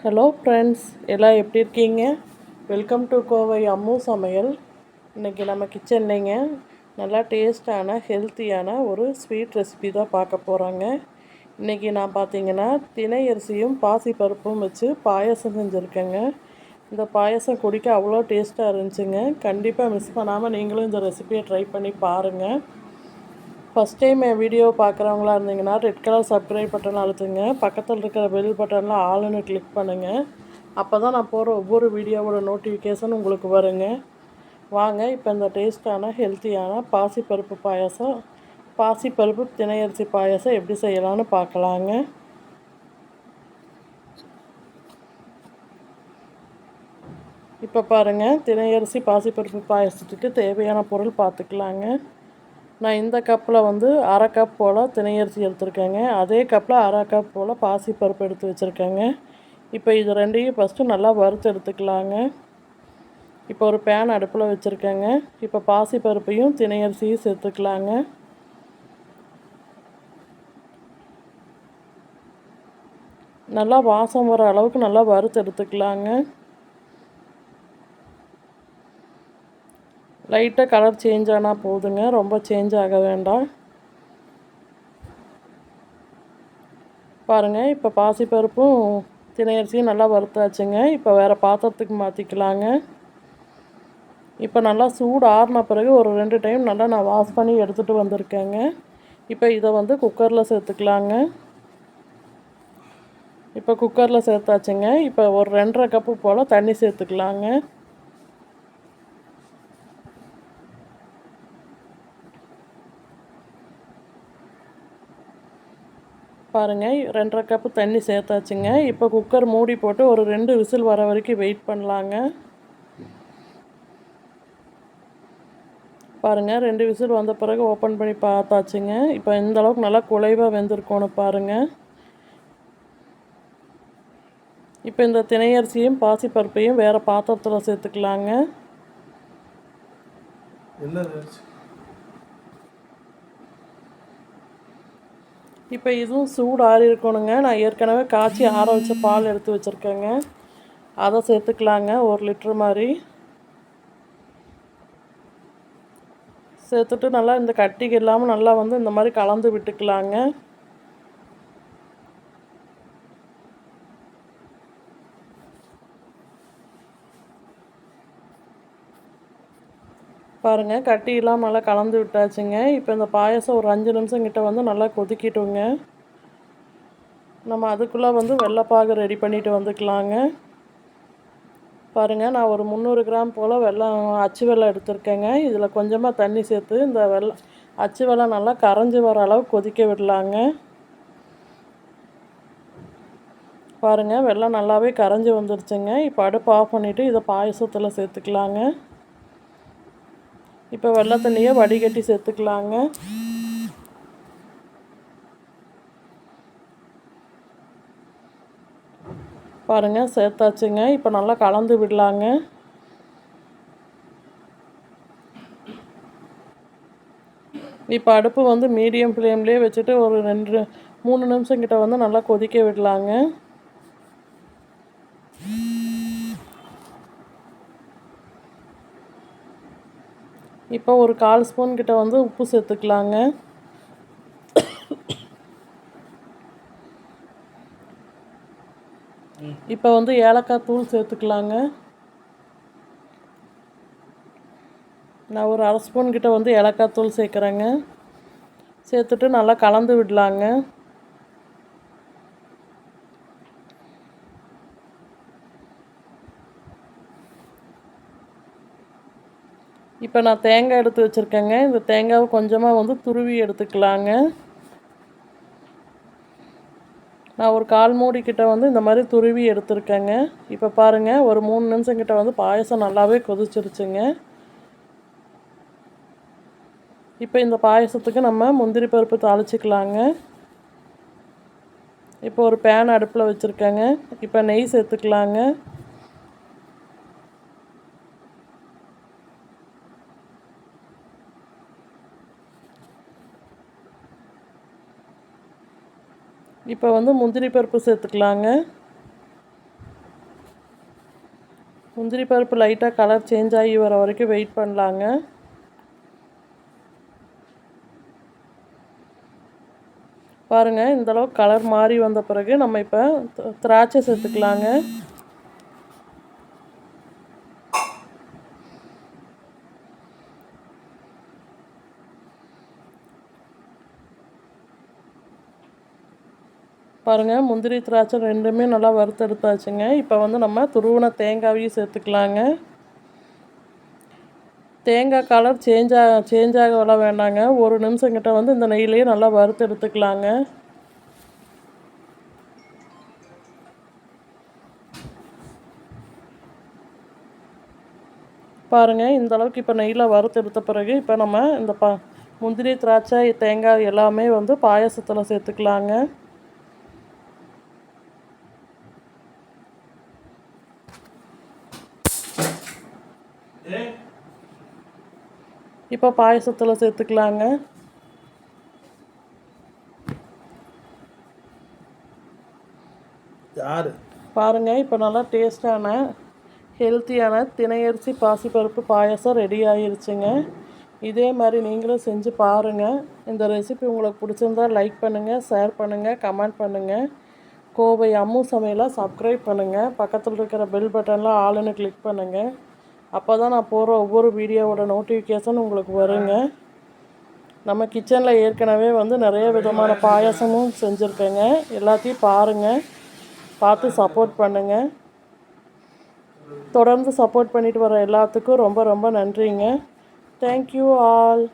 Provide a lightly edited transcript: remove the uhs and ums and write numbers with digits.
Hello friends, எல்லாம் எப்படி இருக்கீங்க? வெல்கம் டு கோவை அம்மு சமையல். இன்றைக்கி நம்ம கிச்சன்லைங்க நல்லா டேஸ்டான ஹெல்த்தியான ஒரு ஸ்வீட் ரெசிபி தான் பார்க்க போகிறோங்க. இன்றைக்கி நான் பார்த்தீங்கன்னா தினை அரிசியும் பாசிப்பருப்பும் வச்சு பாயாசம் செஞ்சுருக்கேங்க. இந்த பாயாசம் குடிக்க அவ்வளோ டேஸ்ட்டாக இருந்துச்சுங்க. கண்டிப்பாக மிஸ் பண்ணாமல் நீங்களும் இந்த ரெசிபியை ட்ரை பண்ணி பாருங்கள். ஃபஸ்ட் டைம் என் வீடியோ பார்க்குறவங்களா இருந்தீங்கன்னா ரெட் கலர் சப்ஸ்கிரைப் பட்டன் அழுத்துங்க. பக்கத்தில் இருக்கிற பெல் பட்டனில் ஆளுன்னு கிளிக் பண்ணுங்கள். அப்போ தான் நான் போகிற ஒவ்வொரு வீடியோவோட நோட்டிஃபிகேஷன் உங்களுக்கு வருங்க. வாங்க இப்போ இந்த டேஸ்டான ஹெல்த்தியான பாசிப்பருப்பு பாயாசம், பாசிப்பருப்பு தினையரிசி பாயாசம் எப்படி செய்யலான்னு பார்க்கலாங்க. இப்போ பாருங்கள், தினையரிசி பாசிப்பருப்பு பாயாசத்துக்கு தேவையான பொருள் பார்த்துக்கலாங்க. நான் இந்த கப்பில் அரை கப் போல் தினையரிசி எடுத்துருக்கேங்க. அதே கப்பில் அரை கப் போல் பாசிப்பருப்பு எடுத்து வச்சுருக்கேங்க. இப்போ இது ரெண்டையும் ஃபஸ்ட்டு நல்லா வறுத்து எடுத்துக்கலாங்க. இப்போ ஒரு பேன் அடுப்பில் வச்சுருக்கேங்க. இப்போ பாசிப்பருப்பையும் தினையரிசியும் சேர்த்துக்கலாங்க. நல்லா வாசம் வர அளவுக்கு நல்லா வறுத்து எடுத்துக்கலாங்க. லைட்டாக கலர் சேஞ்ச் ஆனால் போதுங்க, ரொம்ப சேஞ்ச் ஆக வேண்டாம். பாருங்கள், இப்போ பாசிப்பருப்பும் தினையரிசியும் நல்லா வறுத்தாச்சுங்க. இப்போ வேறு பாத்திரத்துக்கு மாற்றிக்கலாங்க. இப்போ நல்லா சூடு ஆறின பிறகு ஒரு 2 டைம் நல்லா நான் வாஷ் பண்ணி எடுத்துகிட்டு வந்திருக்கேங்க. இப்போ இதை குக்கரில் சேர்த்துக்கலாங்க. இப்போ குக்கரில் சேர்த்தாச்சுங்க. இப்போ ஒரு 2.5 கப்பு போல் தண்ணி சேர்த்துக்கலாங்க. பாருங்கள், 2.5 கப்பு தண்ணி சேர்த்தாச்சுங்க. இப்போ குக்கர் மூடி போட்டு ஒரு 2 விசில் வர வரைக்கும் வெயிட் பண்ணலாங்க. பாருங்கள், 2 விசில் வந்த பிறகு ஓப்பன் பண்ணி பார்த்தாச்சுங்க. இப்போ இந்த அளவுக்கு நல்லா குழைவாக வெந்திருக்கணும் பாருங்கள். இப்போ இந்த தினையரிசியும் பாசிப்பருப்பையும் வேறு பாத்திரத்தில் சேர்த்துக்கலாங்க. இப்போ இதுவும் சூடு ஆறி இருக்கணுங்க. நான் ஏற்கனவே காய்ச்சி ஆற வச்ச பால் எடுத்து வச்சுருக்கேங்க. அதை சேர்த்துக்கலாங்க. 1 லிட்ரு மாதிரி சேர்த்துட்டு நல்லா இந்த கட்டிக்கு இல்லாமல் நல்லா இந்த மாதிரி கலந்து விட்டுக்கலாங்க. பாருங்கள், கட்டி இல்லாமல் நல்லா கலந்து விட்டாச்சுங்க. இப்போ இந்த பாயாசம் ஒரு 5 நிமிஷம் கிட்ட நல்லா கொதிக்கிட்டோங்க. நம்ம அதுக்குள்ளே வெள்ளைப்பாகு ரெடி பண்ணிட்டு வந்துக்கலாங்க. பாருங்கள், நான் ஒரு 300 கிராம் போல் அச்சு வெல்லம் எடுத்துருக்கேங்க. இதில் கொஞ்சமாக தண்ணி சேர்த்து இந்த அச்சு வெல்லம் நல்லா கரைஞ்சி வர அளவுக்கு கொதிக்க விடலாங்க. பாருங்கள், வெல்லம் நல்லாவே கரைஞ்சி வந்துருச்சுங்க. இப்போ அடுப்பு ஆஃப் பண்ணிவிட்டு இதை பாயசத்தில் சேர்த்துக்கலாங்க. இப்போ வெள்ளை தண்ணியை வடிகட்டி சேர்த்துக்கலாங்க. பாருங்கள், சேர்த்தாச்சுங்க. இப்போ நல்லா கலந்து விடலாங்க. இப்போ அடுப்பு மீடியம் ஃப்ளேம்லேயே வச்சுட்டு ஒரு 3 நிமிஷம் கிட்ட நல்லா கொதிக்க விடலாங்க. இப்போ ஒரு 1/4 ஸ்பூன் கிட்ட உப்பு சேர்த்துக்கலாங்க. இப்போ ஏலக்காய் தூள் சேர்த்துக்கலாங்க. நான் ஒரு 1/2 ஸ்பூன் கிட்ட ஏலக்காய் தூள் சேர்க்குறேங்க. சேர்த்துட்டு நல்லா கலந்து விடலாங்க. இப்போ நான் தேங்காய் எடுத்து வச்சுருக்கேங்க. இந்த தேங்காவை கொஞ்சமாக துருவி எடுத்துக்கலாங்க. நான் ஒரு 1/4 மூடி கிட்ட இந்த மாதிரி துருவி எடுத்துருக்கேங்க. இப்போ பாருங்கள், ஒரு 3 நிமிஷம் கிட்ட பாயசம் நல்லாவே கொதிச்சிருச்சுங்க. இப்போ இந்த பாயசத்துக்கு நம்ம முந்திரி பருப்பு தாளிச்சிக்கலாங்க. இப்போ ஒரு பேன் அடுப்பில் வச்சுருக்கேங்க. இப்போ நெய் சேர்த்துக்கலாங்க. இப்போ முந்திரி பருப்பு சேர்த்துக்கலாங்க. முந்திரி பருப்பு லைட்டாக கலர் சேஞ்ச் ஆகி வர வரைக்கும் வெயிட் பண்ணலாங்க. பாருங்கள், இந்தளவுக்கு கலர் மாறி வந்த பிறகு நம்ம இப்போ திராட்சை சேர்த்துக்கலாங்க. பாருங்கள், முந்திரி திராட்சை ரெண்டுமே நல்லா வறுத்தெடுத்தாச்சுங்க. இப்போ வந்து நம்ம துருவின தேங்காயையும் சேர்த்துக்கலாங்க. தேங்காய் கலர் சேஞ்ச் ஆக வேண்டாங்க. ஒரு நிமிஷம் கிட்ட வந்து இந்த நெய்யிலேயே நல்லா வறுத்தெடுத்துக்கலாங்க. பாருங்கள், இந்தளவுக்கு இப்போ நெய்யில் வறுத்தெடுத்த பிறகு இப்போ நம்ம இந்த முந்திரி திராட்சை தேங்காய் எல்லாமே வந்து பாயாசத்தில் சேர்த்துக்கலாங்க. இப்போ பாயசத்தில் சேர்த்துக்கலாங்க. பாருங்கள், இப்போ நல்லா டேஸ்டான ஹெல்த்தியான திணையரிசி பாசிப்பருப்பு பாயாசம் ரெடி ஆகிருச்சுங்க. இதே மாதிரி நீங்களும் செஞ்சு பாருங்கள். இந்த ரெசிபி உங்களுக்கு பிடிச்சிருந்தால் லைக் பண்ணுங்கள், ஷேர் பண்ணுங்கள், கமெண்ட் பண்ணுங்கள். கோவை அம்மு சமையலை சப்ஸ்கிரைப் பண்ணுங்கள். பக்கத்தில் இருக்கிற பெல் பட்டனில் ஆளுன்னு கிளிக் பண்ணுங்கள். அப்போ தான் நான் போடுற ஒவ்வொரு வீடியோவோட நோட்டிஃபிகேஷன் உங்களுக்கு வருங்க. நம்ம கிச்சனில் ஏற்கனவே வந்து நிறைய விதமான பாயாசமும் செஞ்சுருக்கேங்க. எல்லாத்தையும் பாருங்கள், பார்த்து சப்போர்ட் பண்ணுங்கள். தொடர்ந்து சப்போர்ட் பண்ணிட்டு வர எல்லாத்துக்கும் ரொம்ப ரொம்ப நன்றிங்க. Thank you all.